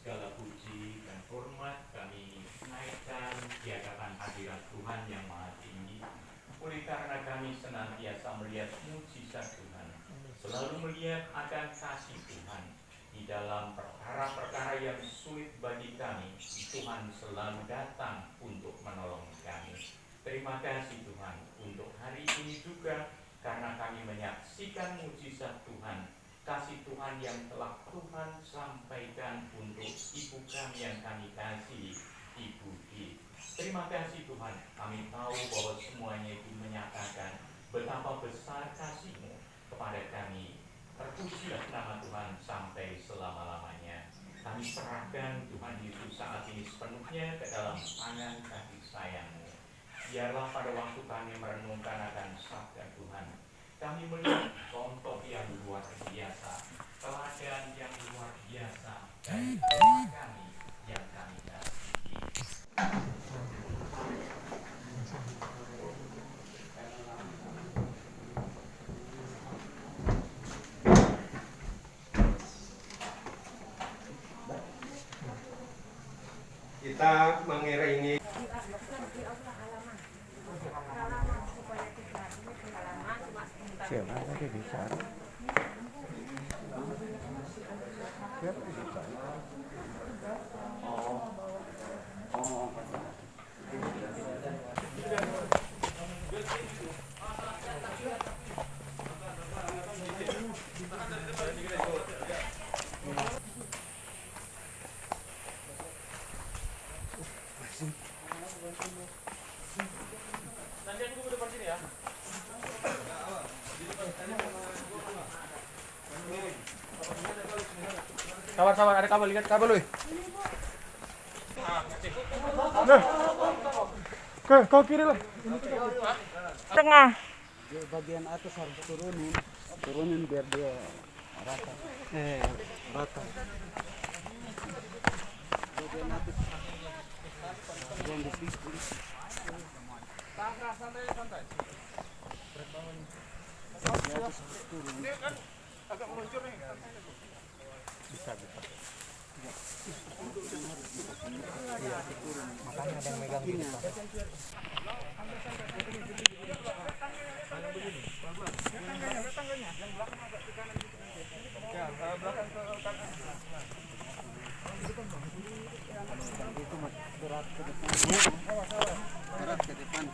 segala puji dan hormat kami naikkan di hadapan hadirat Tuhan yang Maha Tinggi. Oleh karena kami senantiasa melihat mujizat Tuhan, selalu melihat akan kasih Tuhan di dalam perkara-perkara yang sulit bagi kami. Tuhan selalu datang untuk menolong kami. Terima kasih Tuhan untuk hari ini juga, karena kami menyaksikan mujizat Tuhan, kasih Tuhan yang telah Tuhan sampaikan untuk ibu kami yang kami kasih, Ibu Di. Terima kasih Tuhan, kami tahu bahwa semuanya itu menyatakan betapa besar kasih-Mu kepada kami. Terpujilah nama Tuhan sampai selama-lamanya. Kami serahkan Tuhan Yesus saat ini sepenuhnya ke dalam tangan kasih sayang-Mu. Biarlah pada waktu kami merenungkan akan sabda Tuhan, kami melihat contoh yang luar biasa, teladan yang luar biasa dari Tuhan kami yang kami kasihi. Kita mengiringi siapa tadi bicara? Siapa bicara? Sabar, ada kabel, lihat kabel, weh. Nah, kau kiri lah. Tengah. Di bagian atas harus turunin biar dia rata. Rata. Bagian atas. Yang di situ. Santai. Di atas turun. Ini kan agak meluncur nih. Bisa. Makanya ada yang megang gini. Itu berat ke depan. Berat ke depan.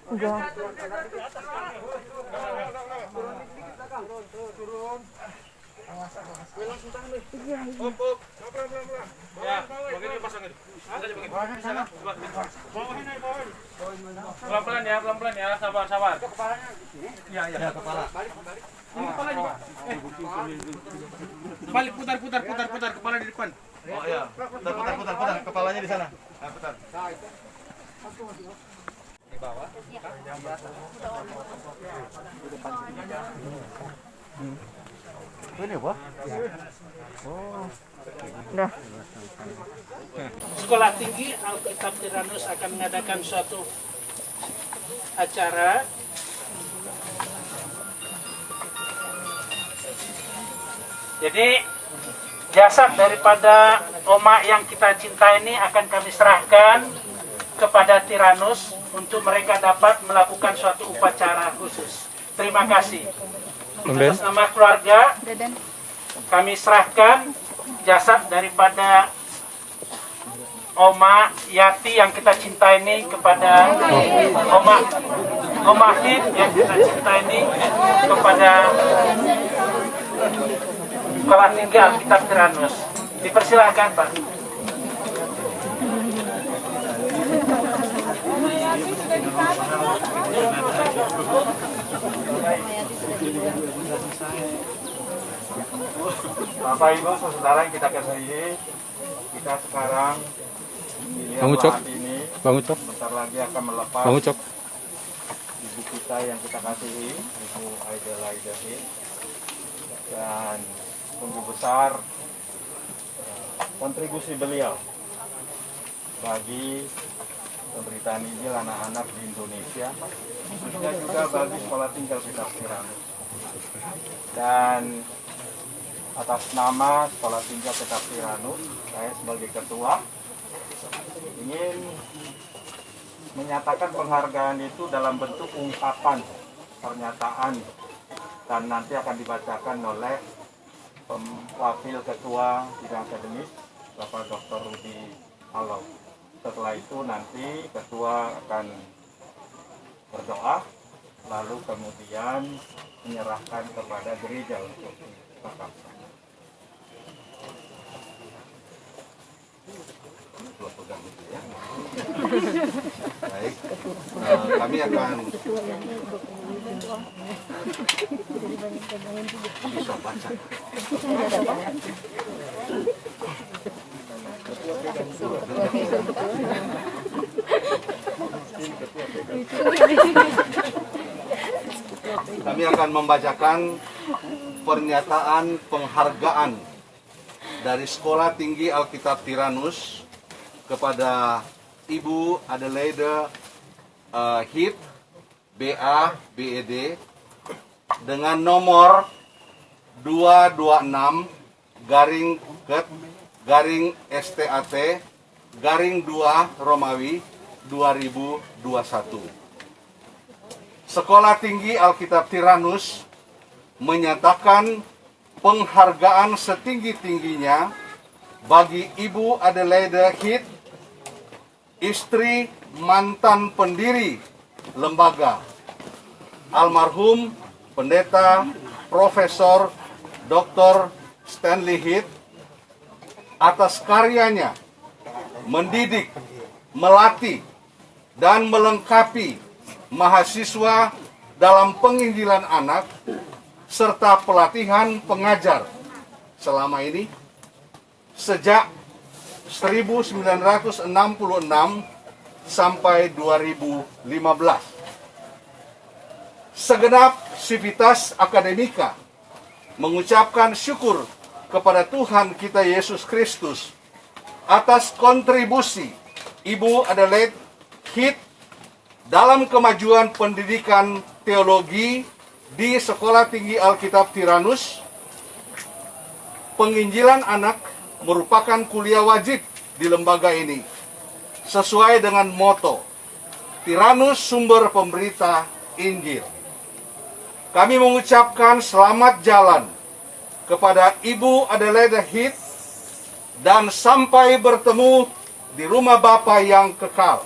Enggak. Turun. Langsung tahan deh. Iya. Pelan. Ya, bagian ini pasang itu. Bisa aja begini. Sana. Pelan-pelan ya, sabar. Kepalanya di sini. Iya, kepala. Balik. Ini kepala juga. Balik putar kepala di depan. Oh iya. Putar. Kepalanya di sana. Nah, putar. Di bawah. Ini apa? Dah. Sekolah Tinggi Alkitab Tiranus akan mengadakan suatu acara jadi jasad daripada Oma yang kita cinta ini akan kami serahkan kepada Tiranus untuk mereka dapat melakukan suatu upacara khusus. Terima kasih. Atas nama keluarga kami serahkan jasad daripada Oma Yati yang kita cinta ini kepada Oma Hid yang kita cinta ini kepada Sekolah Tinggi Alkitab Tiranus. Dipersilahkan Pak. Bapak Ibu saudara yang kita kasihi, kita sekarang Bang Ucok. ini Bang Ucok. bentar lagi akan melepas ibu kita yang kita kasihi, Ibu Aida Laidahi, dan sungguh besar kontribusi beliau bagi pemberitaan Injil anak-anak di Indonesia, khususnya juga bagi Sekolah Tinggi Alkitab Tiranus. Dan atas nama Sekolah Tinggi Alkitab Tiranus, saya sebagai ketua ingin menyatakan penghargaan itu dalam bentuk ungkapan, pernyataan, dan nanti akan dibacakan oleh wakil ketua bidang akademis Bapak Dr. Rudi Alau. Setelah itu nanti ketua akan berdoa, lalu kemudian menyerahkan kepada gereja untuk dipakamkan. Baik, kami akan bisa baca. Kami akan membacakan pernyataan penghargaan dari Sekolah Tinggi Alkitab Tiranus kepada Ibu Adelaide Heath, BA, BED, dengan nomor 226-STAT-2 Romawi 2021. Sekolah Tinggi Alkitab Tiranus menyatakan penghargaan setinggi-tingginya bagi Ibu Adelaide Heath, istri mantan pendiri lembaga, almarhum Pendeta Profesor Dr. Stanley Heath, atas karyanya mendidik, melatih, dan melengkapi mahasiswa dalam penginjilan anak serta pelatihan pengajar selama ini sejak 1966 sampai 2015. Segenap sivitas akademika mengucapkan syukur kepada Tuhan kita Yesus Kristus atas kontribusi Ibu Adelaide Heath dalam kemajuan pendidikan teologi di Sekolah Tinggi Alkitab Tiranus. Penginjilan anak merupakan kuliah wajib di lembaga ini, sesuai dengan moto Tiranus sumber pemberita Injil. Kami mengucapkan selamat jalan kepada Ibu Adelaide Heath dan sampai bertemu di rumah Bapa yang kekal.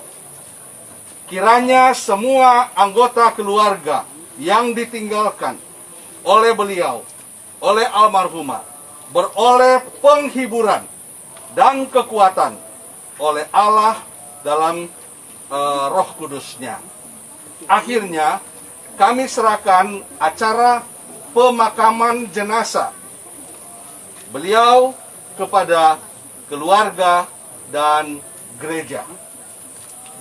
Kiranya semua anggota keluarga yang ditinggalkan oleh beliau, oleh almarhumah, beroleh penghiburan dan kekuatan oleh Allah dalam Roh Kudus-Nya. Akhirnya, kami serahkan acara pemakaman jenazah beliau kepada keluarga dan gereja.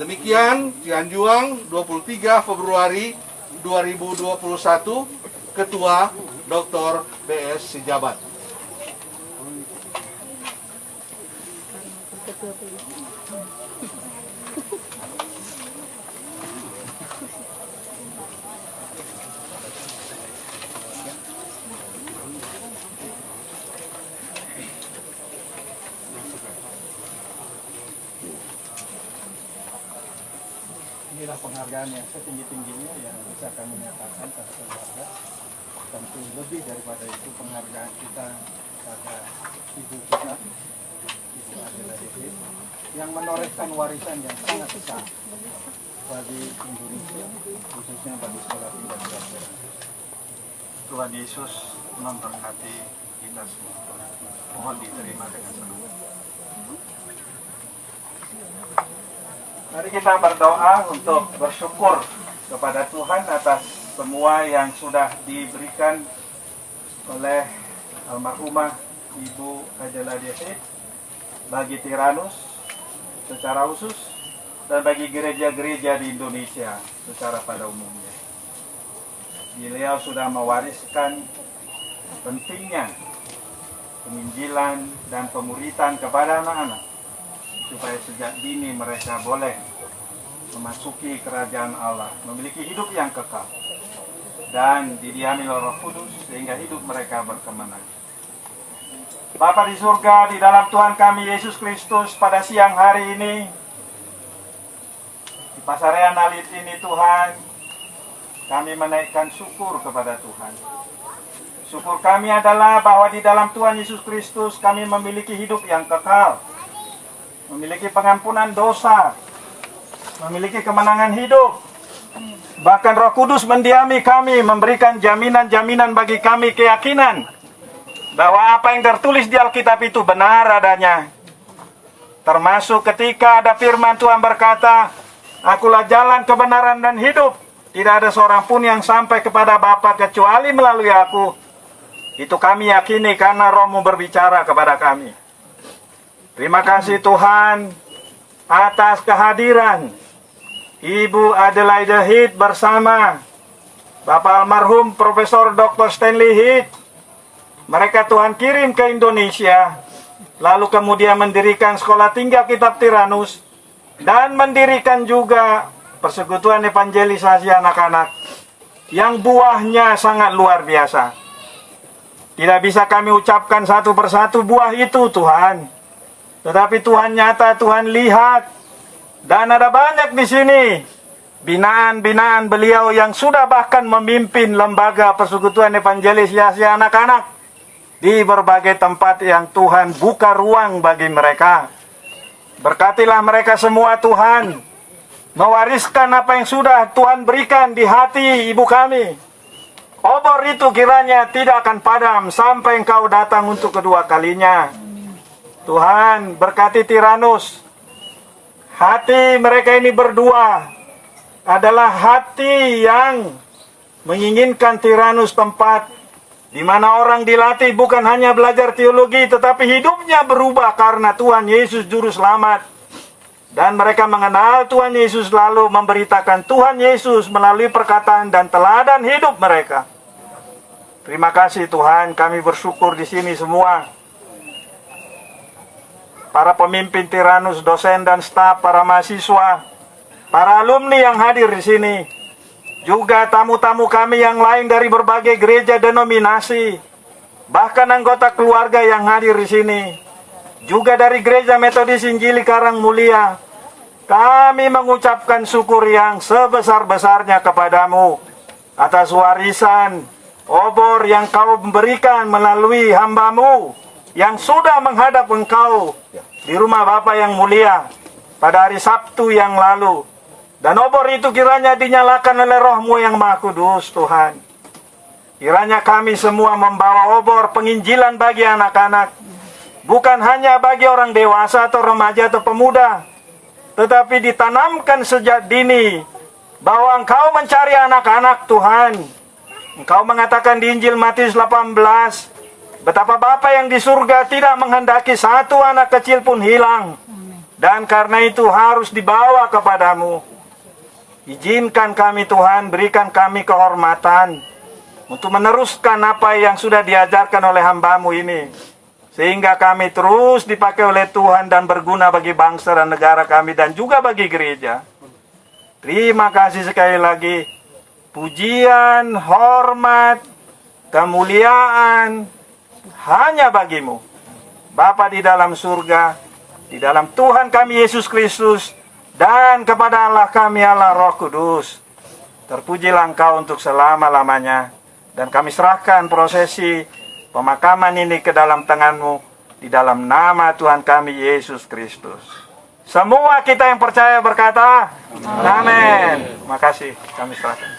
Demikian Cianjuang 23 Februari 2021, Ketua Dr. B.S. Sijabat. Inilah penghargaan yang setinggi-tingginya yang bisa kami nyatakan pada keluarga. Tentu lebih daripada itu penghargaan kita pada ibu kita, Ibu Adelaide Heath, yang menorehkan warisan yang sangat besar bagi Indonesia, khususnya bagi Sekolah Tinggi Alkitab Tiranus. Tuhan Yesus memberkati kita semua. Mohon diterima dengan senang. Mari kita berdoa untuk bersyukur kepada Tuhan atas semua yang sudah diberikan oleh almarhumah Ibu Adelaide Heath bagi Tiranus secara khusus dan bagi gereja-gereja di Indonesia secara pada umumnya. Beliau sudah mewariskan pentingnya penginjilan dan pemuritan kepada anak-anak, supaya sejak dini mereka boleh memasuki kerajaan Allah, memiliki hidup yang kekal. dan didiami oleh Roh Kudus sehingga hidup mereka berkemenangan. Bapa di surga, di dalam Tuhan kami Yesus Kristus, pada siang hari ini di Pasarean Alit ini Tuhan, kami menaikkan syukur kepada Tuhan. Syukur kami adalah bahwa di dalam Tuhan Yesus Kristus kami memiliki hidup yang kekal, memiliki pengampunan dosa, memiliki kemenangan hidup. Bahkan Roh Kudus mendiami kami, memberikan jaminan-jaminan bagi kami keyakinan bahwa apa yang tertulis di Alkitab itu benar adanya. Termasuk ketika ada firman Tuhan berkata, "Akulah jalan, kebenaran, dan hidup. Tidak ada seorang pun yang sampai kepada Bapa kecuali melalui aku." Itu kami yakini karena Roh-Mu berbicara kepada kami. Terima kasih Tuhan atas kehadiran Ibu Adelaide Heath bersama Bapak almarhum Profesor Dr. Stanley Heath. Mereka Tuhan kirim ke Indonesia, lalu kemudian mendirikan sekolah tinggi Alkitab Tiranus, dan mendirikan juga persekutuan evangelisasi anak-anak yang buahnya sangat luar biasa. Tidak bisa kami ucapkan satu persatu buah itu Tuhan, tetapi Tuhan nyata, Tuhan lihat, dan ada banyak di sini binaan-binaan beliau yang sudah bahkan memimpin lembaga persekutuan evangelisasi anak-anak di berbagai tempat yang Tuhan buka ruang bagi mereka. Berkatilah mereka semua Tuhan, mewariskan apa yang sudah Tuhan berikan di hati ibu kami. Obor itu kiranya tidak akan padam sampai Engkau datang untuk kedua kalinya. Tuhan, berkati Tiranus. Hati mereka ini berdua adalah hati yang menginginkan Tiranus tempat di mana orang dilatih bukan hanya belajar teologi, tetapi hidupnya berubah karena Tuhan Yesus Juru Selamat. Dan mereka mengenal Tuhan Yesus, lalu memberitakan Tuhan Yesus melalui perkataan dan teladan hidup mereka. Terima kasih Tuhan, kami bersyukur di sini semua. Para pemimpin Tiranus, dosen dan staf, para mahasiswa, para alumni yang hadir di sini, juga tamu-tamu kami yang lain dari berbagai gereja denominasi, bahkan anggota keluarga yang hadir di sini, juga dari Gereja Metodis Injili Karang Mulia. Kami mengucapkan syukur yang sebesar-besarnya kepadamu atas warisan obor yang Kau berikan melalui hamba-Mu yang sudah menghadap Engkau di rumah Bapa yang mulia pada hari Sabtu yang lalu. Dan obor itu kiranya dinyalakan oleh Roh-Mu yang Maha Kudus, Tuhan. Kiranya kami semua membawa obor penginjilan bagi anak-anak, bukan hanya bagi orang dewasa atau remaja atau pemuda, tetapi ditanamkan sejak dini bahwa Engkau mencari anak-anak, Tuhan. Engkau mengatakan di Injil Matius 18, betapa Bapa yang di surga tidak menghendaki satu anak kecil pun hilang. Dan karena itu harus dibawa kepadamu. Izinkan kami Tuhan, berikan kami kehormatan untuk meneruskan apa yang sudah diajarkan oleh hamba-Mu ini. Sehingga kami terus dipakai oleh Tuhan dan berguna bagi bangsa dan negara kami dan juga bagi gereja. Terima kasih sekali lagi. Pujian, hormat, kemuliaan hanya bagi-Mu, Bapa di dalam surga, di dalam Tuhan kami Yesus Kristus, dan kepada Allah kami Allah Roh Kudus. Terpujilah Engkau untuk selama-lamanya. Dan kami serahkan prosesi pemakaman ini ke dalam tangan-Mu, di dalam nama Tuhan kami Yesus Kristus. Semua kita yang percaya berkata, amin. Terima kasih, kami serahkan.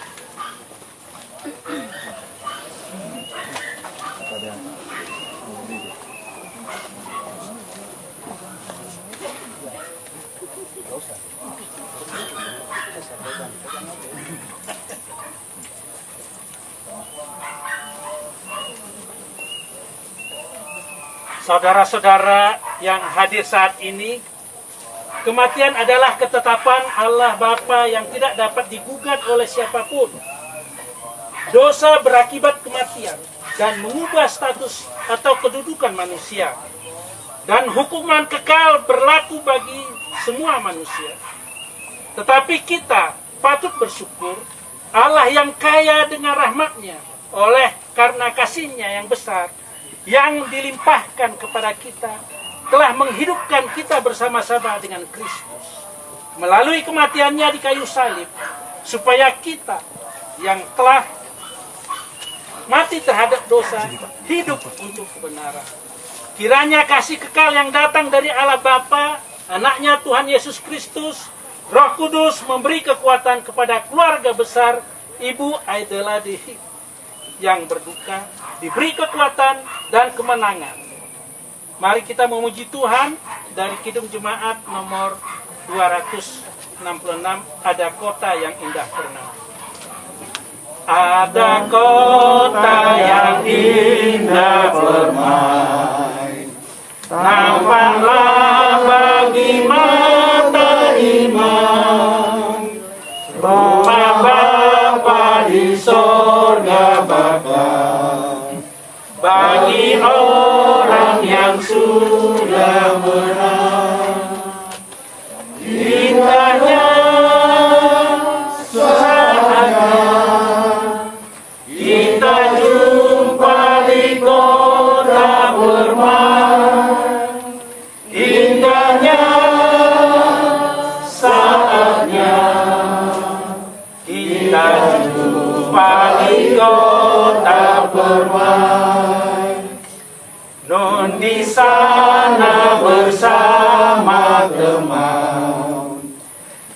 Saudara-saudara yang hadir saat ini, kematian adalah ketetapan Allah Bapa yang tidak dapat digugat oleh siapapun. Dosa berakibat kematian dan mengubah status atau kedudukan manusia. Dan hukuman kekal berlaku bagi semua manusia. Tetapi kita patut bersyukur Allah yang kaya dengan rahmat-Nya, oleh karena kasih-Nya yang besar, yang dilimpahkan kepada kita, telah menghidupkan kita bersama-sama dengan Kristus melalui kematian-Nya di kayu salib, supaya kita yang telah mati terhadap dosa hidup untuk kebenaran. Kiranya kasih kekal yang datang dari Allah Bapa, Anaknya Tuhan Yesus Kristus, Roh Kudus memberi kekuatan kepada keluarga besar Ibu Aidela Dehi yang berduka, diberi kekuatan dan kemenangan. Mari kita memuji Tuhan dari Kidung Jemaat nomor 266, Ada Kota yang Indah Bernama. Ada kota yang indah bermain, nampaklah bagi mata iman, rumah Bapa di sorga bakal, bagi orang yang sudah menang. Indahnya saatnya kita jumpa di kota bermain. Indahnya saatnya kita jumpa di kota bermain. Nun di sana bersama teman,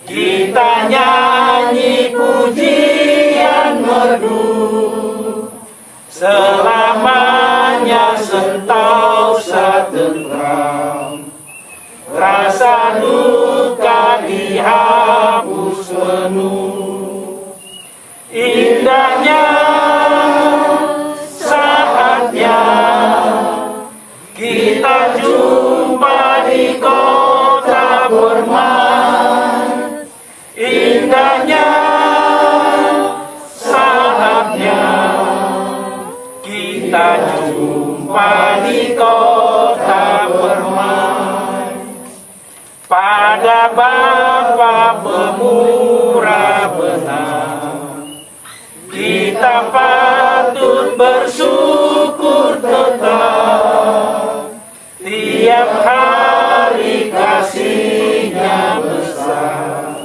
kita nyanyi pujian merdu, selamanya sentosa tentram, rasa duka dihapus penuh. Indahnya saatnya kita jumpa di kota bermain. Indahnya saatnya kita jumpa di kota bermain. Pada Bapa pemurah benar, kita patut bersyukur tetap. Tiap hari kasih-Nya besar,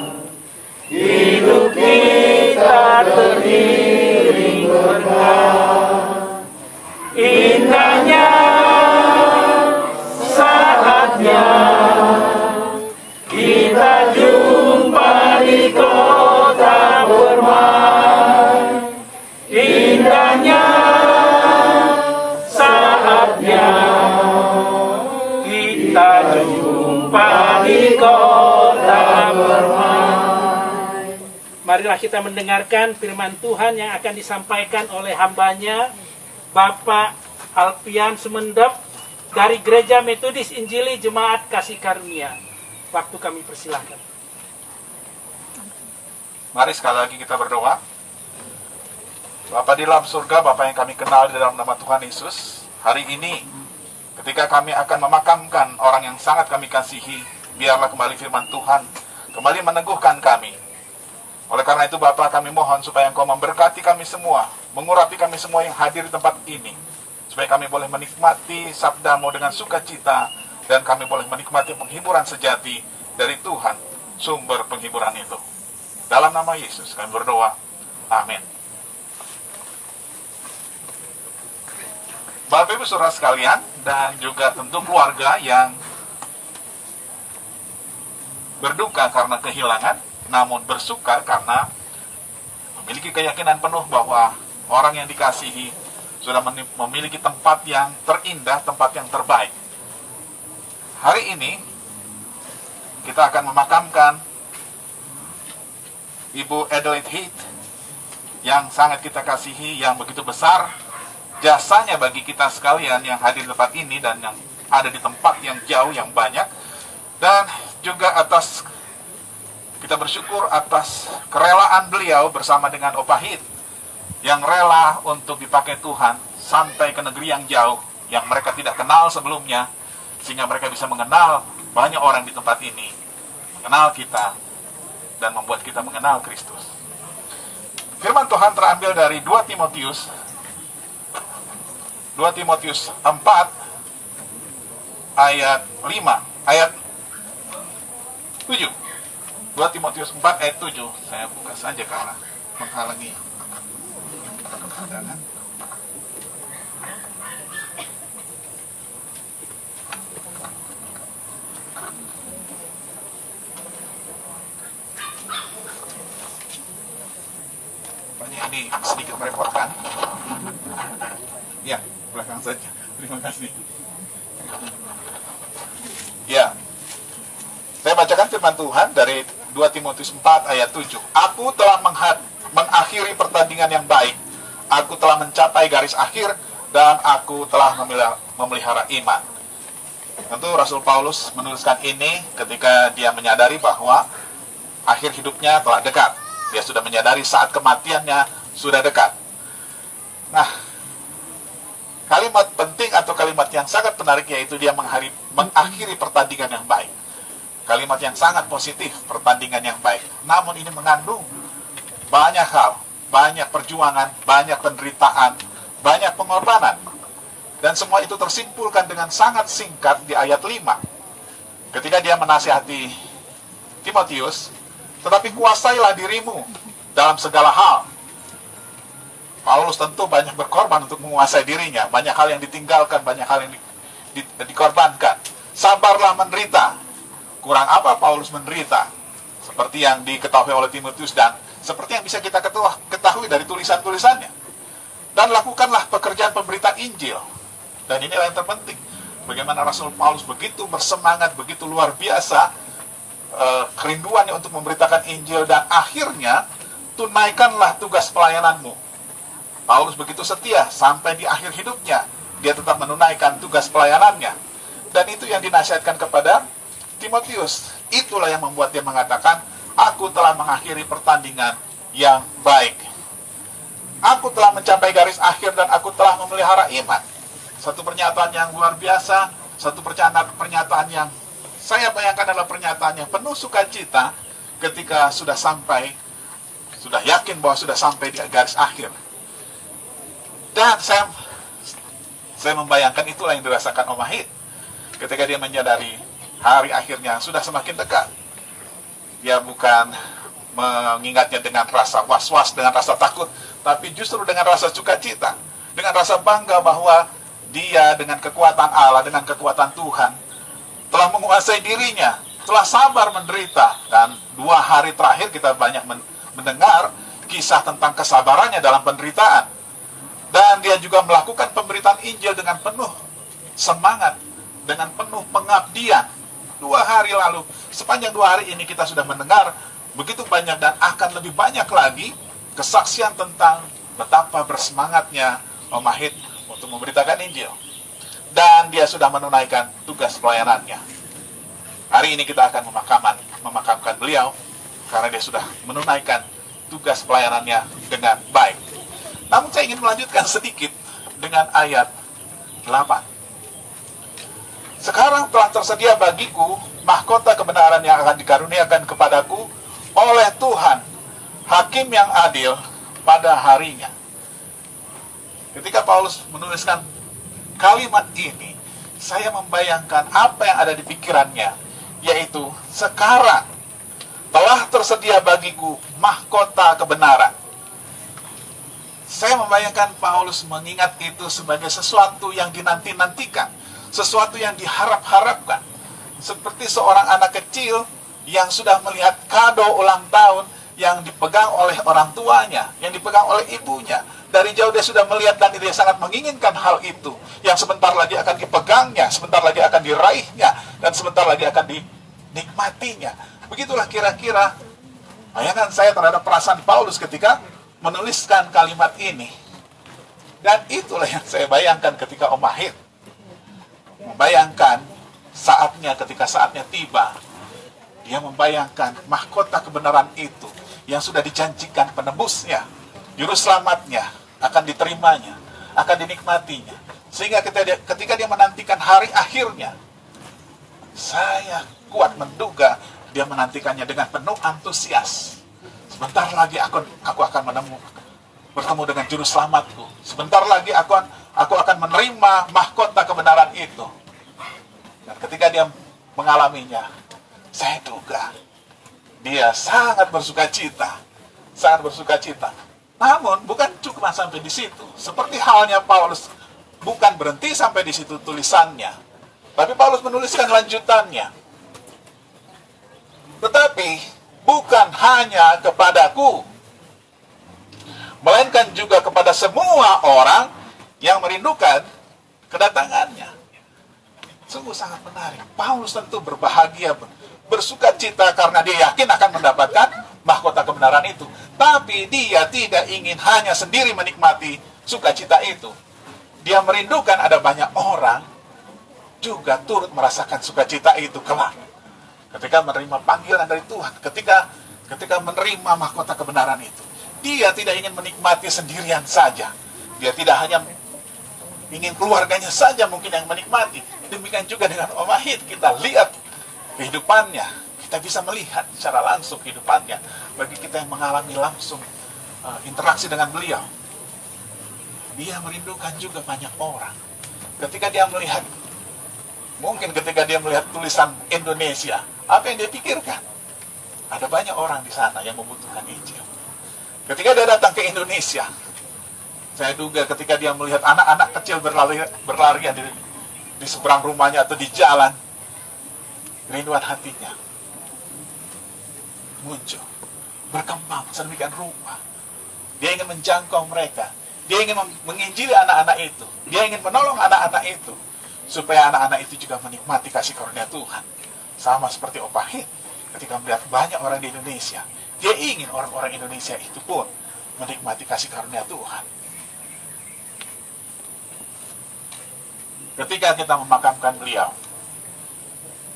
hidup kita teriring berkah. Indahnya saatnya kita jumpa di kota bermain. Indahnya saatnya kita jumpa di kota bermain. Marilah kita mendengarkan firman Tuhan yang akan disampaikan oleh hamba-Nya, Bapak Alpian Sumendep dari Gereja Metodis Injili Jemaat Kasih Karunia. Waktu kami persilahkan. Mari sekali lagi kita berdoa. Bapa di dalam surga, Bapa yang kami kenal di dalam nama Tuhan Yesus, hari ini ketika kami akan memakamkan orang yang sangat kami kasihi, biarlah kembali firman Tuhan kembali meneguhkan kami. Oleh karena itu Bapa, kami mohon supaya Engkau memberkati kami semua, mengurapi kami semua yang hadir di tempat ini, supaya kami boleh menikmati sabda-Mu dengan sukacita, dan kami boleh menikmati penghiburan sejati dari Tuhan, sumber penghiburan itu. Dalam nama Yesus kami berdoa. Amin. Bapak Ibu Saudara sekalian, dan juga tentu keluarga yang berduka karena kehilangan, namun bersuka karena memiliki keyakinan penuh bahwa orang yang dikasihi sudah memiliki tempat yang terindah, tempat yang terbaik. Hari ini kita akan memakamkan Ibu Adelaide Heath yang sangat kita kasihi, yang begitu besar jasanya bagi kita sekalian yang hadir di tempat ini dan yang ada di tempat yang jauh, yang banyak. Dan juga kita bersyukur atas kerelaan beliau bersama dengan Opa Heath yang rela untuk dipakai Tuhan sampai ke negeri yang jauh yang mereka tidak kenal sebelumnya, sehingga mereka bisa mengenal banyak orang di tempat ini, mengenal kita, dan membuat kita mengenal Kristus. Firman Tuhan terambil dari 2 Timotius 4 ayat 7. 2 Timotius 4 ayat 7. Saya buka saja karena menghalangi pandangan. Ini sedikit merepotkan. Ya, belakang saja. Terima kasih. Ya, saya bacakan firman Tuhan dari 2 Timotius 4 ayat 7. Aku telah mengakhiri pertandingan yang baik. Aku telah mencapai garis akhir dan aku telah memelihara iman. Tentu Rasul Paulus menuliskan ini ketika dia menyadari bahwa akhir hidupnya telah dekat. Dia sudah menyadari saat kematiannya sudah dekat. Nah, kalimat penting atau kalimat yang sangat menarik yaitu dia mengakhiri pertandingan yang baik. Kalimat yang sangat positif, pertandingan yang baik. Namun ini mengandung banyak hal, banyak perjuangan, banyak penderitaan, banyak pengorbanan. Dan semua itu tersimpulkan dengan sangat singkat di ayat 5. Ketika dia menasihati Timotius, tetapi kuasailah dirimu dalam segala hal. Paulus tentu banyak berkorban untuk menguasai dirinya. Banyak hal yang ditinggalkan, banyak hal yang dikorbankan. Sabarlah menderita. Kurang apa Paulus menderita? Seperti yang diketahui oleh Timotius dan seperti yang bisa kita ketahui dari tulisan-tulisannya. Dan lakukanlah pekerjaan pemberitaan Injil. Dan inilah yang terpenting. Bagaimana Rasul Paulus begitu bersemangat, begitu luar biasa kerinduannya untuk memberitakan Injil, dan akhirnya tunaikanlah tugas pelayananmu. Paulus begitu setia sampai di akhir hidupnya, dia tetap menunaikan tugas pelayanannya. Dan itu yang dinasihatkan kepada Timotius. Itulah yang membuat dia mengatakan, aku telah mengakhiri pertandingan yang baik. Aku telah mencapai garis akhir dan aku telah memelihara iman. Satu pernyataan yang luar biasa, satu pernyataan yang saya bayangkan adalah pernyataan yang penuh sukacita ketika sudah yakin bahwa sudah sampai di garis akhir. Dan saya membayangkan itulah yang dirasakan Om Wahid ketika dia menyadari hari akhirnya sudah semakin dekat. Dia bukan mengingatnya dengan rasa was-was, dengan rasa takut, tapi justru dengan rasa sukacita, dengan rasa bangga bahwa dia dengan kekuatan Allah, dengan kekuatan Tuhan telah menguasai dirinya, telah sabar menderita. Dan 2 hari terakhir kita banyak mendengar kisah tentang kesabarannya dalam penderitaan. Dan dia juga melakukan pemberitaan Injil dengan penuh semangat, dengan penuh pengabdian. 2 hari lalu, sepanjang 2 hari ini kita sudah mendengar begitu banyak dan akan lebih banyak lagi kesaksian tentang betapa bersemangatnya Om Wahid untuk memberitakan Injil. Dan dia sudah menunaikan tugas pelayanannya. Hari ini kita akan memakamkan beliau karena dia sudah menunaikan tugas pelayanannya dengan baik. Namun saya ingin melanjutkan sedikit dengan ayat 8. Sekarang telah tersedia bagiku mahkota kebenaran yang akan dikaruniakan kepadaku oleh Tuhan, Hakim yang adil pada harinya. Ketika Paulus menuliskan kalimat ini, saya membayangkan apa yang ada di pikirannya, yaitu sekarang telah tersedia bagiku mahkota kebenaran. Saya membayangkan Paulus mengingat itu sebagai sesuatu yang dinanti-nantikan, sesuatu yang diharap-harapkan. Seperti seorang anak kecil yang sudah melihat kado ulang tahun yang dipegang oleh orang tuanya, yang dipegang oleh ibunya. Dari jauh dia sudah melihat dan dia sangat menginginkan hal itu, yang sebentar lagi akan dipegangnya, sebentar lagi akan diraihnya, dan sebentar lagi akan dinikmatinya. Begitulah kira-kira bayangan saya terhadap perasaan Paulus ketika menuliskan kalimat ini. Dan itulah yang saya bayangkan ketika Om Wahid membayangkan saatnya, ketika saatnya tiba, dia membayangkan mahkota kebenaran itu yang sudah dijanjikan penebusnya, juru selamatnya, akan diterimanya, akan dinikmatinya. Sehingga ketika dia menantikan hari akhirnya, saya kuat menduga dia menantikannya dengan penuh antusias. Sebentar lagi aku akan bertemu dengan juru selamatku. Sebentar lagi aku akan menerima mahkota kebenaran itu. Dan ketika dia mengalaminya, saya duga dia sangat bersuka cita. Sangat bersuka cita. Namun bukan cuma sampai di situ. Seperti halnya Paulus, bukan berhenti sampai di situ tulisannya. Tapi Paulus menuliskan lanjutannya. Tetapi bukan hanya kepadaku, melainkan juga kepada semua orang yang merindukan kedatangannya. Sungguh sangat menarik. Paulus tentu berbahagia, bersuka cita karena dia yakin akan mendapatkan mahkota kebenaran itu. Tapi dia tidak ingin hanya sendiri menikmati sukacita itu. Dia merindukan ada banyak orang juga turut merasakan sukacita itu kelak. Ketika menerima panggilan dari Tuhan, ketika menerima mahkota kebenaran itu. Dia tidak ingin menikmati sendirian saja. Dia tidak hanya ingin keluarganya saja mungkin yang menikmati. Demikian juga dengan Om Wahid, kita lihat kehidupannya. Kita bisa melihat secara langsung kehidupannya. Bagi kita yang mengalami langsung interaksi dengan beliau. Dia merindukan juga banyak orang. Ketika dia melihat tulisan Indonesia, apa yang dia pikirkan? Ada banyak orang di sana yang membutuhkan Injil. Ketika dia datang ke Indonesia, saya duga ketika dia melihat anak-anak kecil berlarian di seberang rumahnya atau di jalan, kerinduan hatinya muncul, berkembang sedemikian rupa. Dia ingin menjangkau mereka. Dia ingin menginjili anak-anak itu. Dia ingin menolong anak-anak itu. Supaya anak-anak itu juga menikmati kasih karunia Tuhan. Sama seperti Om Wahid. Ketika melihat banyak orang di Indonesia, dia ingin orang-orang Indonesia itu pun menikmati kasih karunia Tuhan. Ketika kita memakamkan beliau,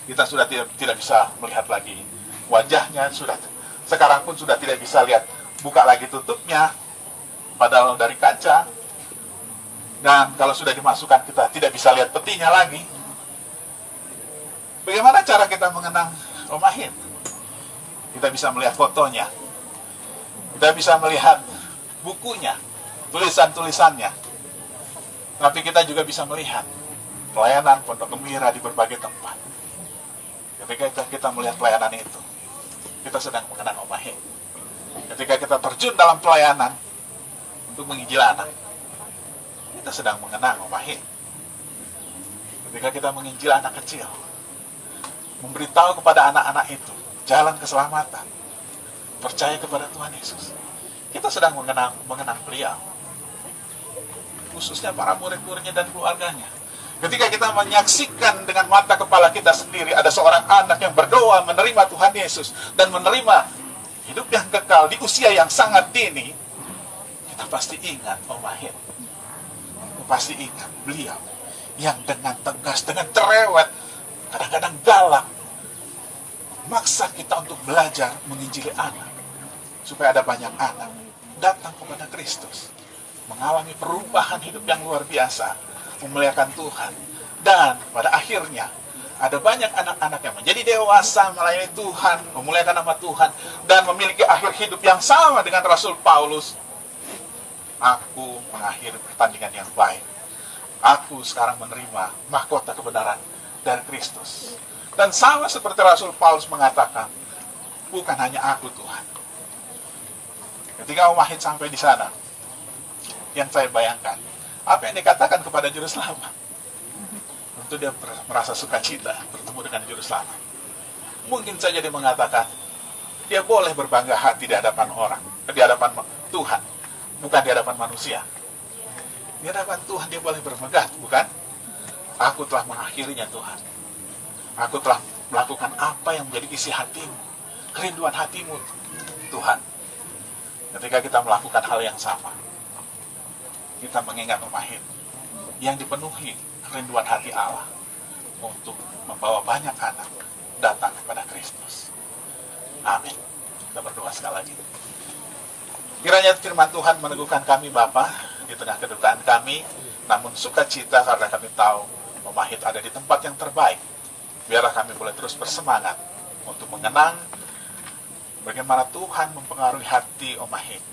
kita sudah tidak bisa melihat lagi wajahnya. Sekarang pun sudah tidak bisa lihat, buka lagi tutupnya, padahal dari kaca. Dan kalau sudah dimasukkan, kita tidak bisa lihat petinya lagi. Bagaimana cara kita mengenang Om Wahid? Kita bisa melihat fotonya. Kita bisa melihat bukunya, tulisan-tulisannya. Tapi kita juga bisa melihat pelayanan Pondok Gembira di berbagai tempat. Ketika kita melihat pelayanan itu, kita sedang mengenang Om Wahid. Ketika kita terjun dalam pelayanan untuk menginjil anak, kita sedang mengenang Om Wahid. Ketika kita menginjil anak kecil, memberitahu kepada anak-anak itu jalan keselamatan, percaya kepada Tuhan Yesus, kita sedang mengenang beliau. Khususnya para murid-muridnya dan keluarganya. Ketika kita menyaksikan dengan mata kepala kita sendiri ada seorang anak yang berdoa menerima Tuhan Yesus dan menerima hidup yang kekal di usia yang sangat dini, kita pasti ingat Om Wahid. Kita pasti ingat beliau yang dengan tegas, dengan cerewet, kadang-kadang galak, maksa kita untuk belajar menginjili anak, supaya ada banyak anak datang kepada Kristus, mengalami perubahan hidup yang luar biasa, memuliakan Tuhan. Dan pada akhirnya ada banyak anak-anak yang menjadi dewasa, melayani Tuhan, memuliakan nama Tuhan, dan memiliki akhir hidup yang sama dengan Rasul Paulus. Aku mengakhiri pertandingan yang baik. Aku sekarang menerima mahkota kebenaran dari Kristus. Dan sama seperti Rasul Paulus mengatakan, bukan hanya aku Tuhan. Ketika Om Wahid sampai di sana, yang saya bayangkan, apa yang dikatakan kepada Juru Selamat? Tentu dia merasa sukacita bertemu dengan Juru Selamat. Mungkin saja dia mengatakan, dia boleh berbangga hati di hadapan orang, di hadapan Tuhan, bukan di hadapan manusia. Di hadapan Tuhan dia boleh bermegah, bukan? Aku telah mengakhirinya Tuhan. Aku telah melakukan apa yang menjadi isi hatimu, kerinduan hatimu, Tuhan. Ketika kita melakukan hal yang sama, kita mengingat Om Wahid yang dipenuhi kerinduan hati Allah untuk membawa banyak anak datang kepada Kristus. Amin. Kita berdoa sekali lagi. Kiranya firman Tuhan meneguhkan kami Bapa di tengah kedukaan kami, namun sukacita karena kami tahu Om Wahid ada di tempat yang terbaik. Biarlah kami boleh terus bersemangat untuk mengenang bagaimana Tuhan mempengaruhi hati Om Mahing.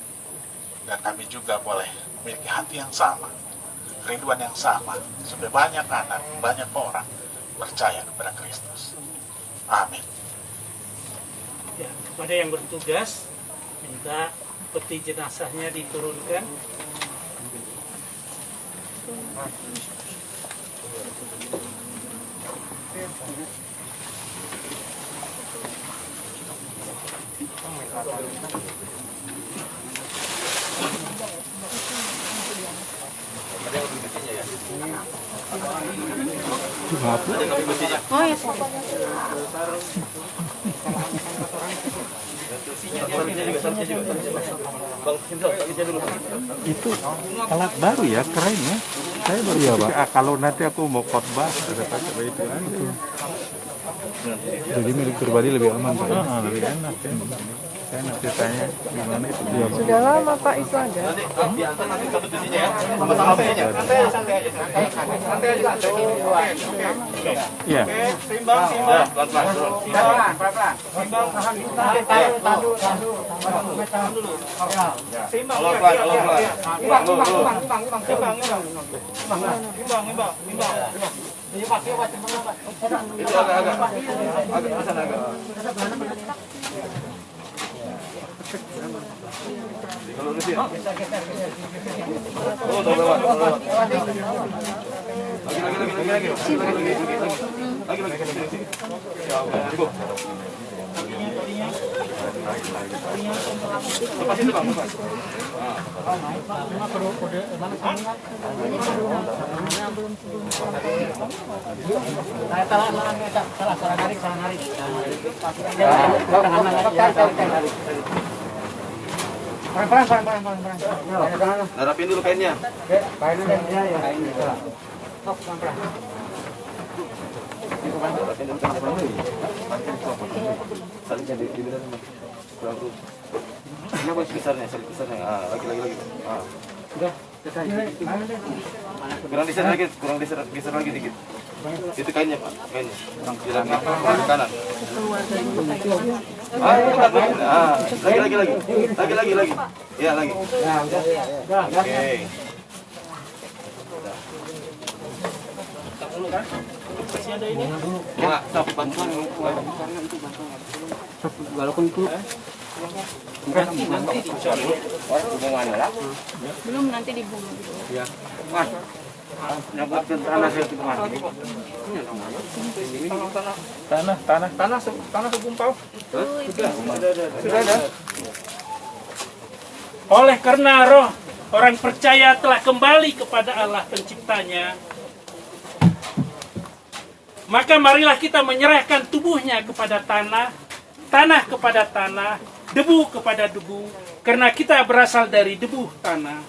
Dan kami juga boleh memiliki hati yang sama, kerinduan yang sama, supaya banyak anak, banyak orang percaya kepada Kristus. Amin. Ya, kepada yang bertugas, minta peti jenazahnya diturunkan. Oh iya. Itu alat baru ya, keren ya. Saya baru ya, Pak. Kalau nanti aku mau khotbah ada pakai itu aja. Jadi milik pribadi lebih aman, Pak. Lebih enak ya. Saya nanti tanya gimana itu. Ya, Sudah lama Pak itu ada. Iya. Harapin dulu kainnya. Besarnya. Lagi. Kurang geser lagi dikit. Itu kainnya, Pak. Kainnya. Kurang kanan. Lagi. Ya, lagi. Oke. Ya, bantuan. Walaupun itu Belum nanti dibunuh. ya. Mas. Nyabutkan tanah itu kemana? Tanah segumpal. Sudah ada. Oleh karena roh orang percaya telah kembali kepada Allah penciptanya, maka marilah kita menyerahkan tubuhnya kepada tanah, tanah kepada tanah, debu kepada debu, karena kita berasal dari debu tanah,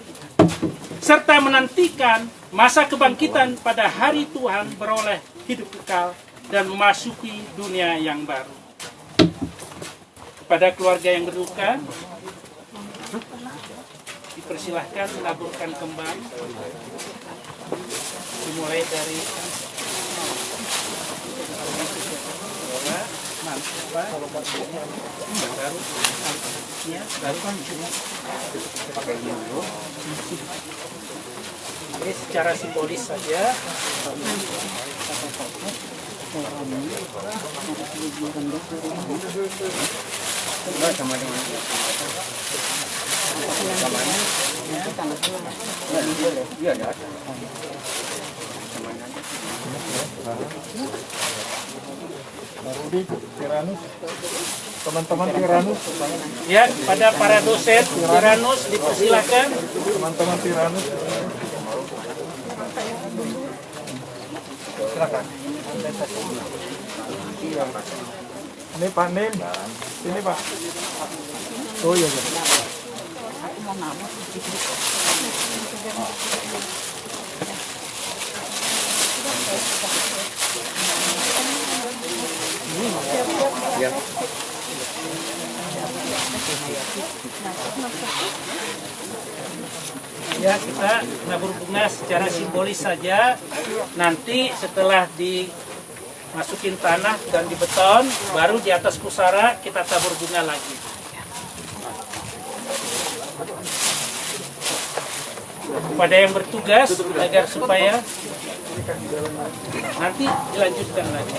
serta menantikan masa kebangkitan pada hari Tuhan beroleh hidup kekal dan memasuki dunia yang baru. Kepada keluarga yang berduka, dipersilahkan menaburkan kembang, dimulai dari ini secara simbolis saja. Teman-teman Tiranus, Ya, pada para dosen Tiranus dipersilakan. teman-teman Tiranus. Silakan. Ini Pak Nim, sini Pak. Oh iya. Ya. Ya, kita nabur bunga secara simbolis saja. Nanti setelah dimasukin tanah dan dibeton, baru di atas pusara kita tabur bunga lagi. kepada yang bertugas agar supaya nanti dilanjutkan lagi.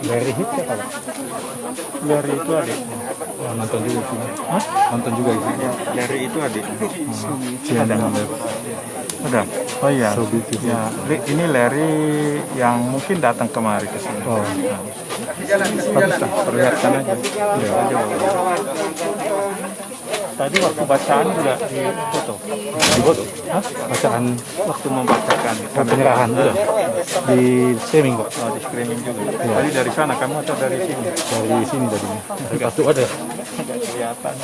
Dari hit ya Pak? Dari itu adiknya. Oh, nonton juga sih. Hah? Nonton juga itu. Dari itu adiknya. Ada ngambil. Ada. Oh iya. Ya, ini Larry yang mungkin datang kemari ke sini. Oh. Bagus lah, perlihatkan aja. Ya, aja. Tadi waktu bacaan juga di foto. Di foto? Hah? Bacaan waktu membacakan. Penyerahan juga. Di streaming kok. Oh, di streaming juga. Ya. Tadi dari sana kamu atau dari sini? Dari sini tadinya. Dari kartu ada. Nggak kelihatan.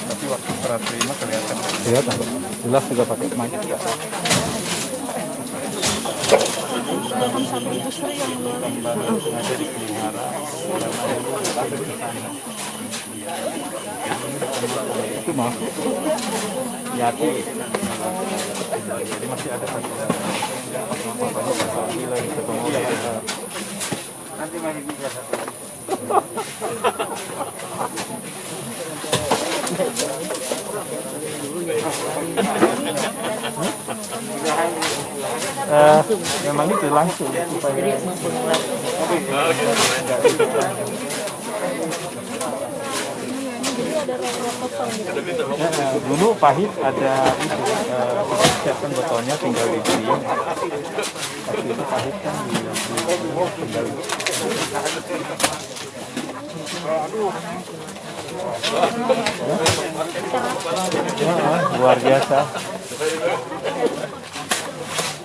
Tapi waktu serah terima kelihatan. Kelihatan kok. Jelas juga pakai mic. Ada di pelihara. Itu mah Yati. Jadi masih ada satu. Nanti masih bisa satu. Memang itu langsung supaya dulu pahit ada itu siapkan botolnya tinggal di sini. Tapi itu pahit kan tinggal luar biasa.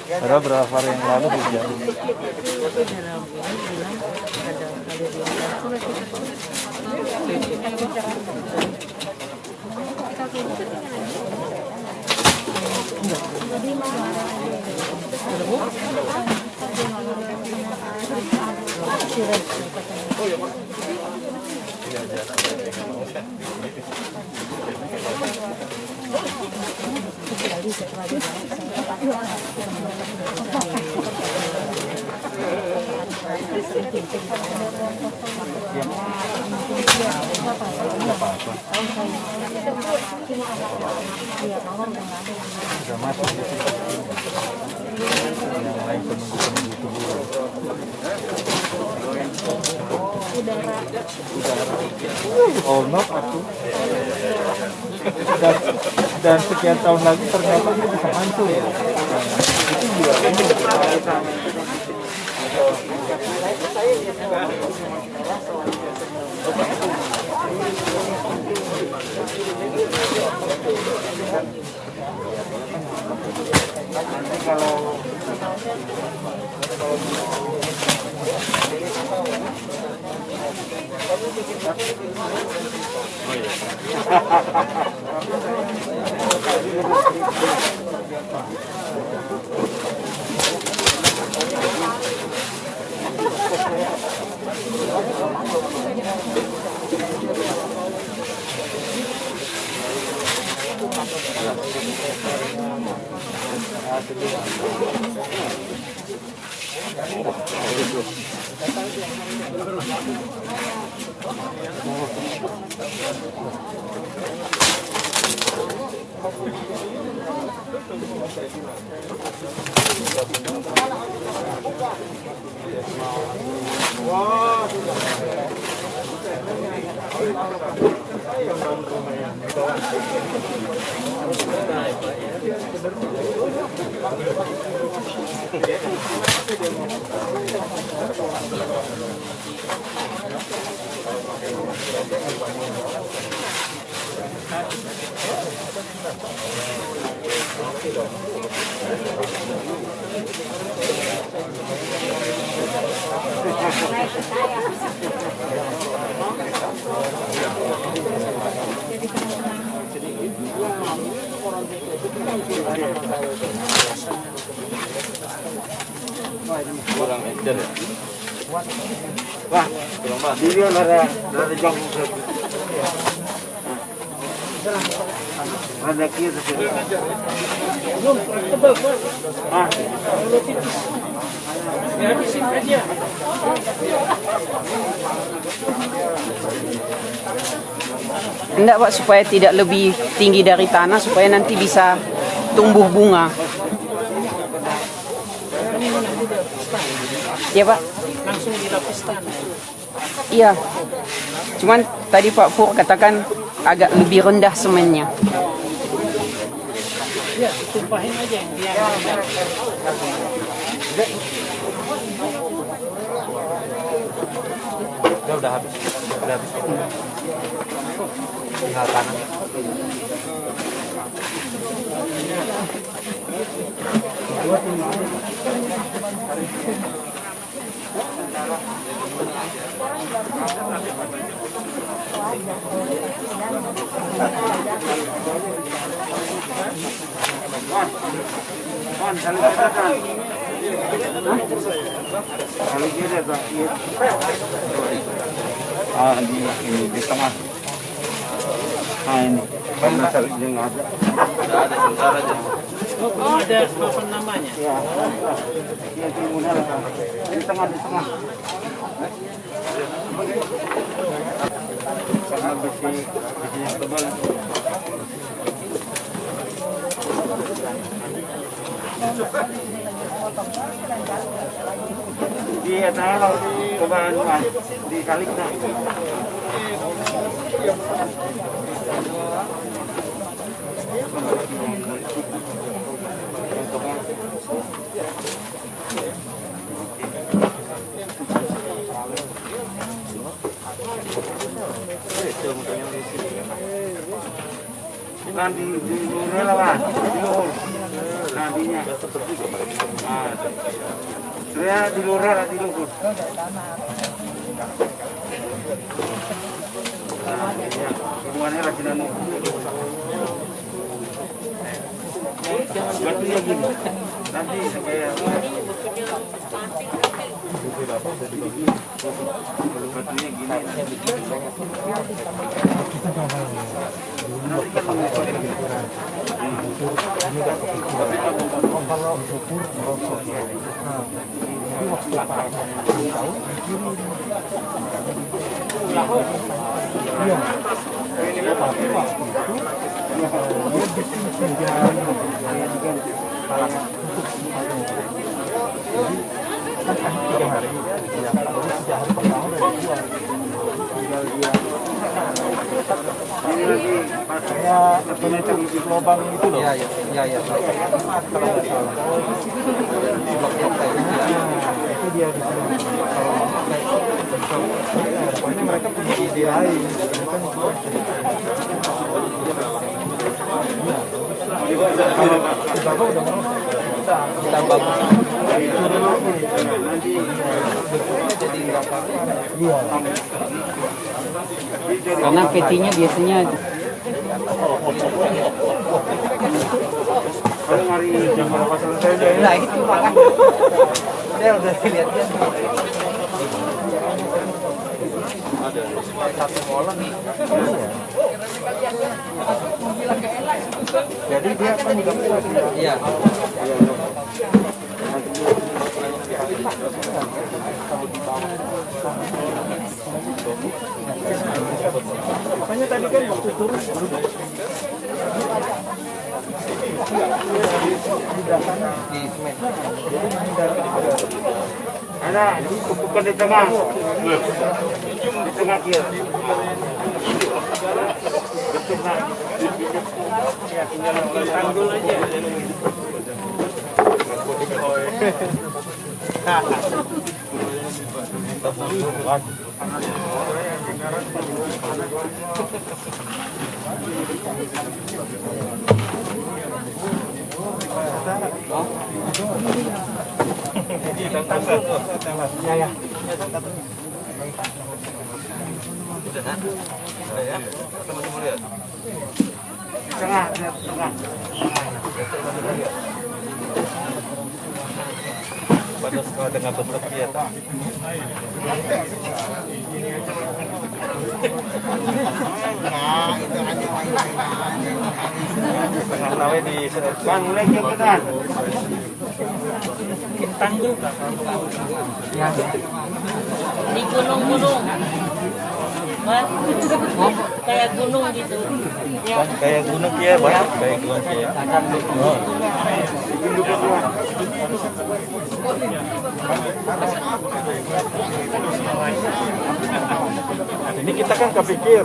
Ada berapa hari yang lalu hujan. Sudah masuk di sini. Yang lain penunggu-penunggu itu udara. Oh, not aku. Dan sekian tahun lagi ternyata ini bisa hancur ya. Itu juga ini. Nanti kalau Kurang enter ya. Wah, kurang banget. Dia ada jam. Ada kiri sini. Belum tebal, Bos. Ah, kalau tipis. Ya habisin aja. Enggak Pak, supaya tidak lebih tinggi dari tanah, supaya nanti bisa tumbuh bunga. Ya Pak? Langsung dilapis tanah. Iya. Cuman tadi Pak Pur katakan agak lebih rendah semennya. Ya, tumpahin aja yang dia. Udah habis. Udah habis. Tinggal tanah. Di tengah. Nah ini. Mana yang ada? Udah ada sebentar aja. Oh, ada apa namanya? Ya. Yang timunnya di tengah. Karena besi yang tebal. Iya, nah, kebanyakan di kalik nah. Bukan di luar lah, di luar. Nadinya. Nah, saya di luar, di luar. Hubungannya lagi nanu. Batunya gini. Nanti supaya batunya gini. Ini lagi saya penetrasi di lubang itu loh. Iya. Kalau nggak salah. Itu dia di sini. Pokoknya mereka punya ide lain. Kita udah mau ditambah jadi nggak apa-apa. Iya. Karena petinya biasanya kalau hari jam berapa selesai? nah itu makan. Udah lihat dia. Ada Satu kolam nih. jadi dia kan juga Iya. makanya tadi kan waktu turun Di semen. ada bukan di tengah kiri di tengah ya tinggal tanggul aja ya. Tengah. Pada sekolah dengan bentuk kita. Tengah nawe di Bang lagi kan. Bintang juga. Di gunung-gunung. Mas, kayak gunung gitu. Ya. Kayak gunung ya, Bang. Kayak gunung ya. Oh. Ini kita kan kepikir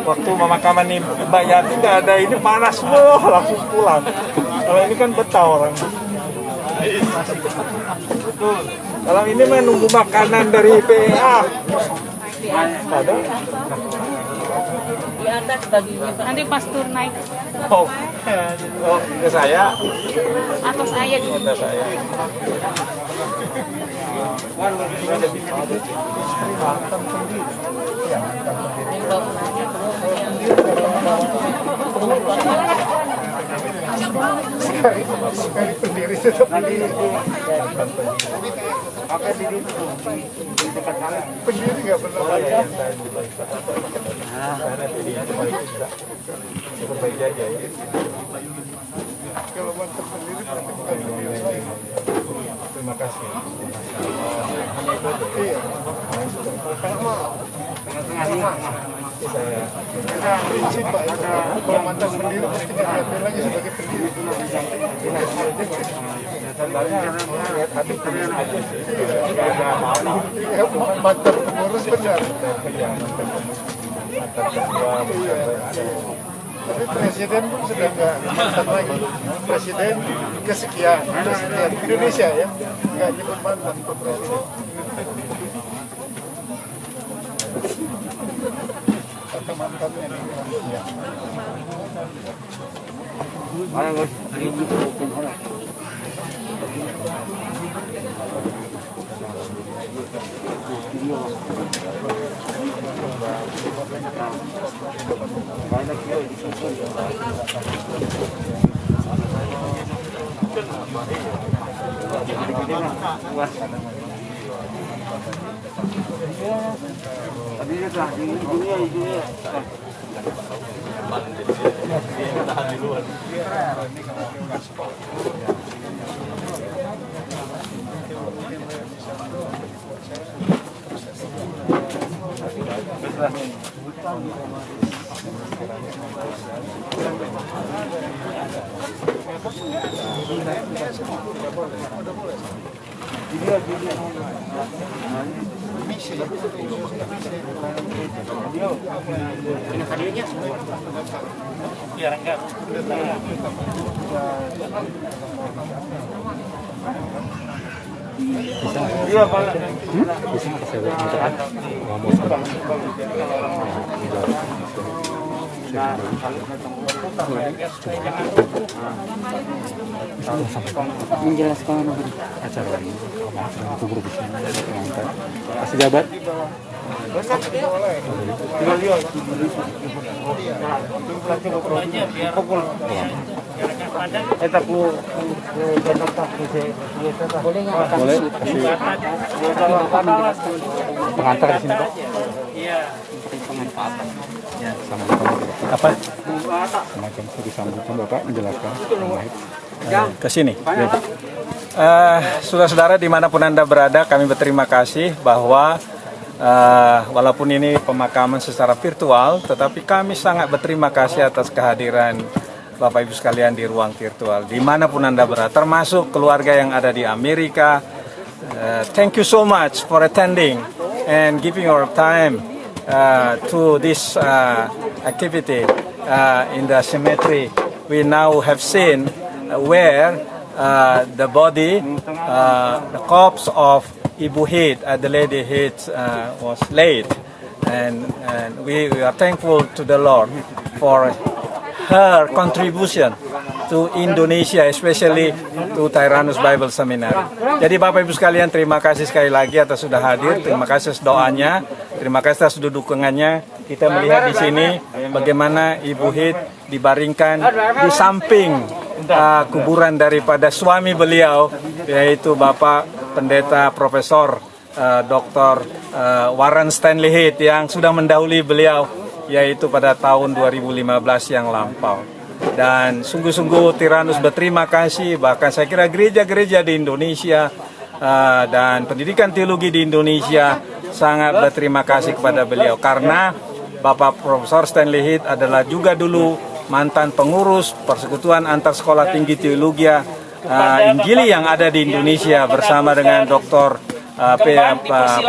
waktu pemakaman Mbak Yati nggak ada ini panas semua langsung pulang. Kalau ini kan betah orang. Betul. Kalau ini mah nunggu makanan dari PA. Ada? Di atas baginya Pak. Nanti pas tur naik. Oh, ke saya. Atas saya di Atas saya. Sekali pendiri tetap pendiri. Pendiri nggak pernah bayar. Perbaiki aja ya. Kalau mantap pendiri berarti bukan pendiri lain. Terima kasih. Iya. Ada prinsip Pak, kalau mantap pendiri pasti nggak diambil lagi sebagai pendiri. Iya, mantap pengurus benar. Tapi presiden pun sudah nggak mantan lagi. Presiden kesekian. Indonesia ya, nggak nyebut mantan ke presiden. Kata mantannya nih. Biar enggak. Iya, Pak. Bisa saya minta ngomong sama. Menjelaskan Acara ini kubur di sini. Kasih jabat. boleh nggak? Boleh kasih pengantar di sini, Pak. Iya. Ya, sama-sama. Apa? Semacam disambutan Bapak menjelaskan. Ke sini. Saudara-saudara dimanapun Anda berada, kami berterima kasih bahwa walaupun ini pemakaman secara virtual, tetapi kami sangat berterima kasih atas kehadiran Bapak Ibu sekalian di ruang virtual, dimanapun Anda berada, termasuk keluarga yang ada di Amerika. Thank you so much for attending and giving your time to this activity in the cemetery. We now have seen where the body, the corpse of Ibu Hid, the lady Hid, was laid, and we are thankful to the Lord for her contribution to Indonesia, especially to Tyrannus Bible Seminary. Jadi Bapak Ibu sekalian, terima kasih sekali lagi atas sudah hadir, terima kasih atas doanya, terima kasih atas dukungannya. Kita melihat di sini bagaimana Ibu Hid dibaringkan di samping kuburan daripada suami beliau, yaitu Bapak Pendeta Profesor Dr. Warren Stanley Heath yang sudah mendahului beliau, yaitu pada tahun 2015 yang lampau. Dan sungguh-sungguh Tyrannus berterima kasih, bahkan saya kira gereja-gereja di Indonesia dan pendidikan teologi di Indonesia sangat berterima kasih kepada beliau, karena Bapak Profesor Stanley Heath adalah juga dulu mantan pengurus Persekutuan Antar Sekolah Tinggi Teologi Injili yang ada di Indonesia bersama dengan Dr.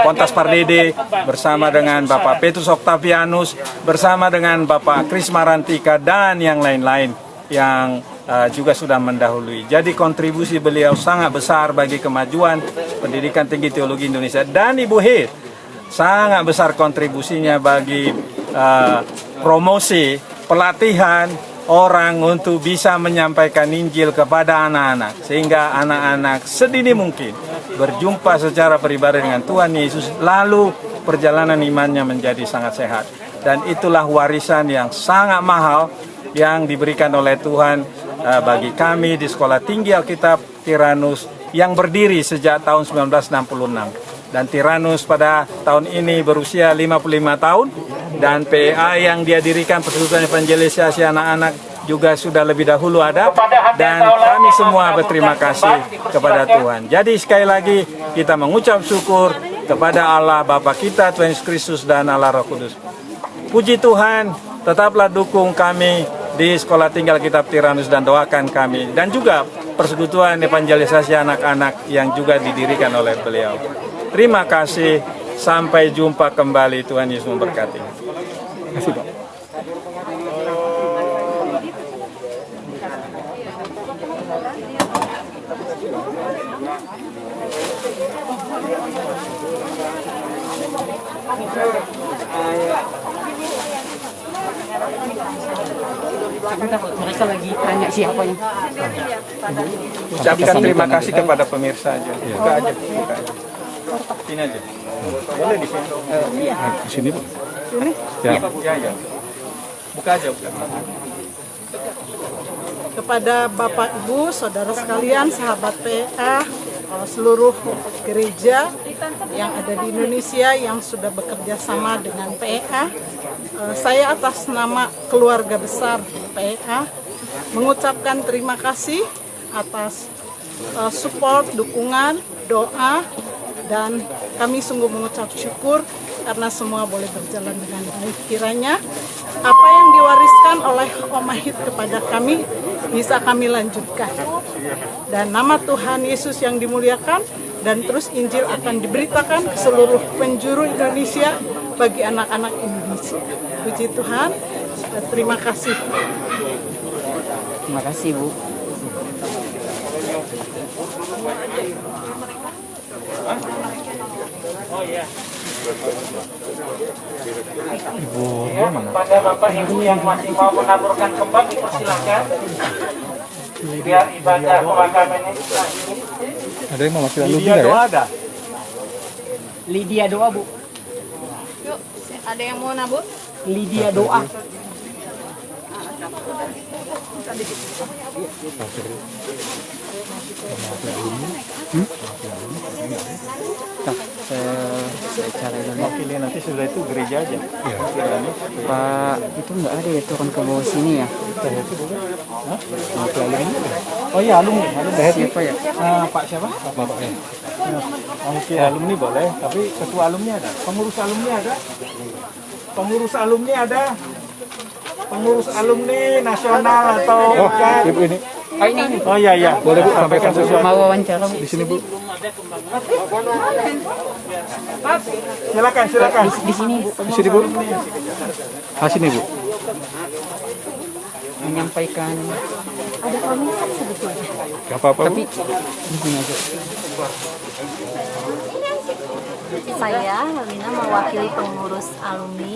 Pontas Pardede, bersama dengan Bapak Petrus Octavianus, bersama dengan Bapak Kris Marantika, dan yang lain-lain yang juga sudah mendahului. Jadi kontribusi beliau sangat besar bagi kemajuan pendidikan tinggi teologi Indonesia. Dan Ibu Heath sangat besar kontribusinya bagi promosi, pelatihan orang untuk bisa menyampaikan Injil kepada anak-anak, sehingga anak-anak sedini mungkin berjumpa secara pribadi dengan Tuhan Yesus, lalu perjalanan imannya menjadi sangat sehat. Dan itulah warisan yang sangat mahal yang diberikan oleh Tuhan bagi kami di Sekolah Tinggi Alkitab Tyrannus yang berdiri sejak tahun 1966. Dan Tyrannus pada tahun ini berusia 55 tahun, dan PEA yang dia dirikan, Persekutuan Evangelisasi Anak-anak, juga sudah lebih dahulu ada, dan kami semua berterima kasih kepada Tuhan. Jadi sekali lagi kita mengucap syukur kepada Allah Bapa kita, Tuhan Yesus Kristus, dan Allah Roh Kudus. Puji Tuhan, tetaplah dukung kami di Sekolah Tinggi Alkitab Tyrannus dan doakan kami, dan juga Persekutuan Evangelisasi Anak-anak yang juga didirikan oleh beliau. Terima kasih, sampai jumpa kembali, Tuhan Yesus memberkati. Terima kasih, Pak. Mereka lagi tanya siapa yang ucapkan terima kasih kepada pemirsa aja. Buka aja, buka aja. Sini aja. Boleh di sini. Di sini, Bu. Sini? Ya. Ya. Buka aja, buka. Kepada Bapak Ibu, saudara sekalian, sahabat PA, seluruh gereja yang ada di Indonesia yang sudah bekerja sama dengan PA, saya atas nama keluarga besar PA mengucapkan terima kasih atas support, dukungan, doa, dan kami sungguh mengucap syukur karena semua boleh berjalan dengan baik. Kiranya apa yang diwariskan oleh Oma Heath kepada kami bisa kami lanjutkan. Dan nama Tuhan Yesus yang dimuliakan, dan terus Injil akan diberitakan ke seluruh penjuru Indonesia bagi anak-anak Indonesia. Puji Tuhan, terima kasih. Terima kasih, Bu. Oh iya. Pada Bapak Ibu yang masih mau menaburkan kembang, dipersilakan. Biar ibadah pemakaman ini Ada yang mau masih lalu juga ya? Ada. Lydia doa, Bu. Yuk, ada yang mau nabur? Lydia doa. Saya cari wakilnya nanti sudah itu gereja aja. Ya. Pak, itu nggak ada ya turun ke bawah sini ya? Oh iya, alumni. Siapa ya? Pak siapa? Bapaknya. Oke, alumni boleh, tapi ketua alumni ada. Pengurus alumni ada. Pengurus alumni ada. Pengurus alumni nasional atau bukan? Ibu ini. Oh ini. Oh iya. Boleh Bu sampaikan sesuatu. Mau wawancara di sini, Bu. Silakan. Di sini, Bu. Di sini, Bu. Sini, Bu. Menyampaikan Ada komentar sebetulnya. Gak apa-apa, tapi di sini aja. Saya Helena mewakili pengurus alumni.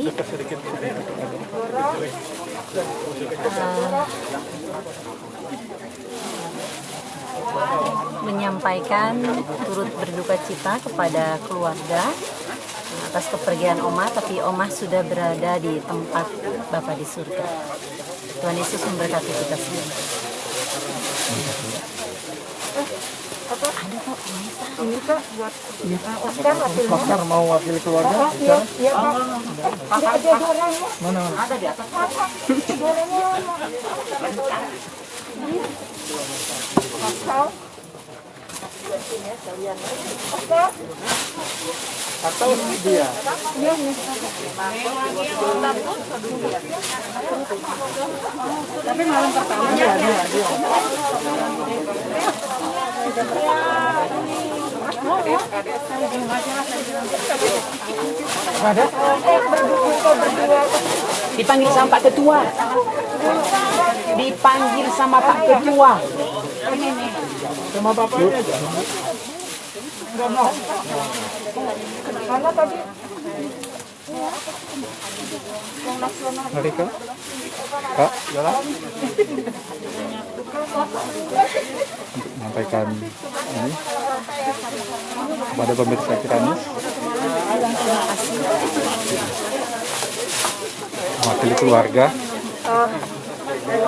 Menyampaikan turut berduka cita kepada keluarga atas kepergian Oma, tapi Oma sudah berada di tempat Bapa di surga. Tuhan Yesus memberkati kita semua. Ini kak buat Oscar wakilnya. Oscar mau wakil keluarga? Iya, iya kak. Ini aja orangnya. Mana? Ada di atas. Orangnya. Oscar. Oscar. Atau dia? Iya nih. Tapi malam pertama dia. Ada? Dipanggil sama Pak Ketua. Dipanggil sama Pak Ketua. Sama bapaknya aja? Enggak mau. Mana tadi? Mereka? Kak, jalan? Menyampaikan ini kepada pemirsa Kiranis. Mewakili keluarga.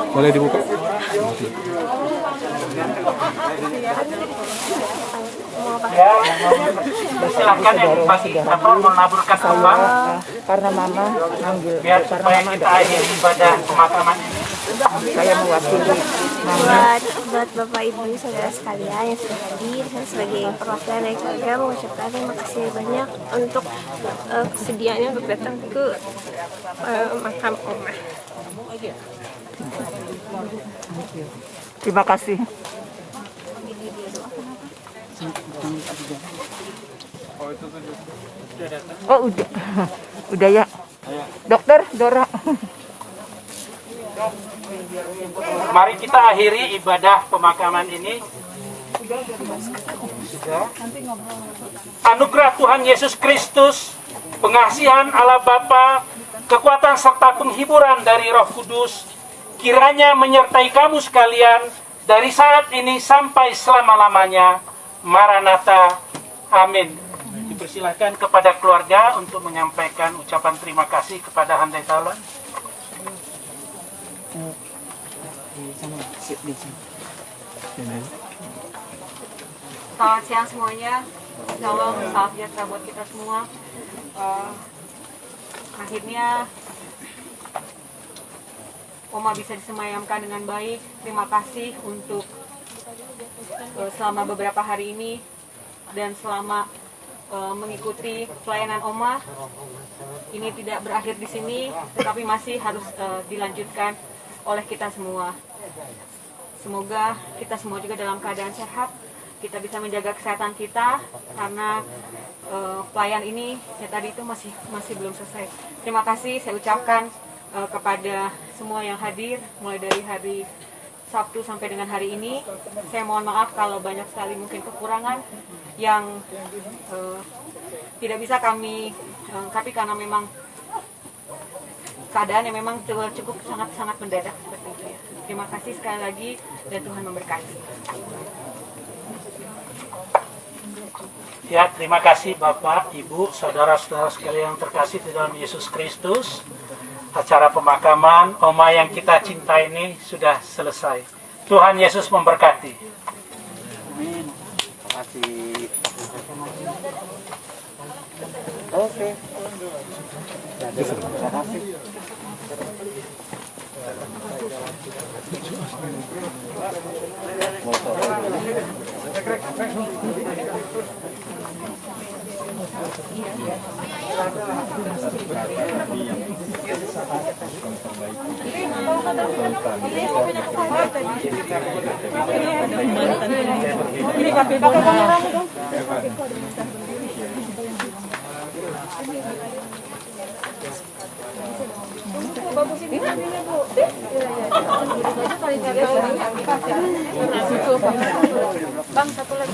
Boleh dibuka? Ya, silakan yang pasti menaburkan uang Karena mama manggil. biar supaya kita akhiri ibadah pemakaman ini. Saya mewakili mama. Buat Bapak Ibu saudara sekalian yang sudah hadir, saya sebagai perwakilan dari keluarga mengucapkan terima kasih banyak untuk kesediaannya untuk datang ke makam Oma. Terima kasih. Oh udah, udah ya. Dokter Dora. Mari kita akhiri ibadah pemakaman ini. Anugerah Tuhan Yesus Kristus, pengasihan Allah Bapa, kekuatan serta penghiburan dari Roh Kudus, kiranya menyertai kamu sekalian dari saat ini sampai selama-lamanya. Maranatha. Amin. Dipersilahkan kepada keluarga untuk menyampaikan ucapan terima kasih kepada Handai Talon. Selamat siang semuanya. Shalom, salam sejahtera buat kita semua. Akhirnya Oma bisa disemayamkan dengan baik. Terima kasih untuk selama beberapa hari ini dan selama mengikuti pelayanan Oma. Ini tidak berakhir di sini, tetapi masih harus dilanjutkan oleh kita semua. Semoga kita semua juga dalam keadaan sehat, kita bisa menjaga kesehatan kita karena pelayan ini ya tadi itu masih belum selesai. Terima kasih saya ucapkan kepada semua yang hadir mulai dari hari Sabtu sampai dengan hari ini. Saya mohon maaf kalau banyak sekali mungkin kekurangan yang tidak bisa kami lengkapi karena memang keadaan yang memang cukup sangat mendadak seperti itu ya. Terima kasih sekali lagi dan Tuhan memberkati. Ya, terima kasih Bapak, Ibu, saudara-saudara sekalian yang terkasih di dalam Yesus Kristus. Acara pemakaman Oma yang kita cintai ini sudah selesai. Tuhan Yesus memberkati. Amin. Terima kasih. Oke. Terima kasih. Bang, satu lagi.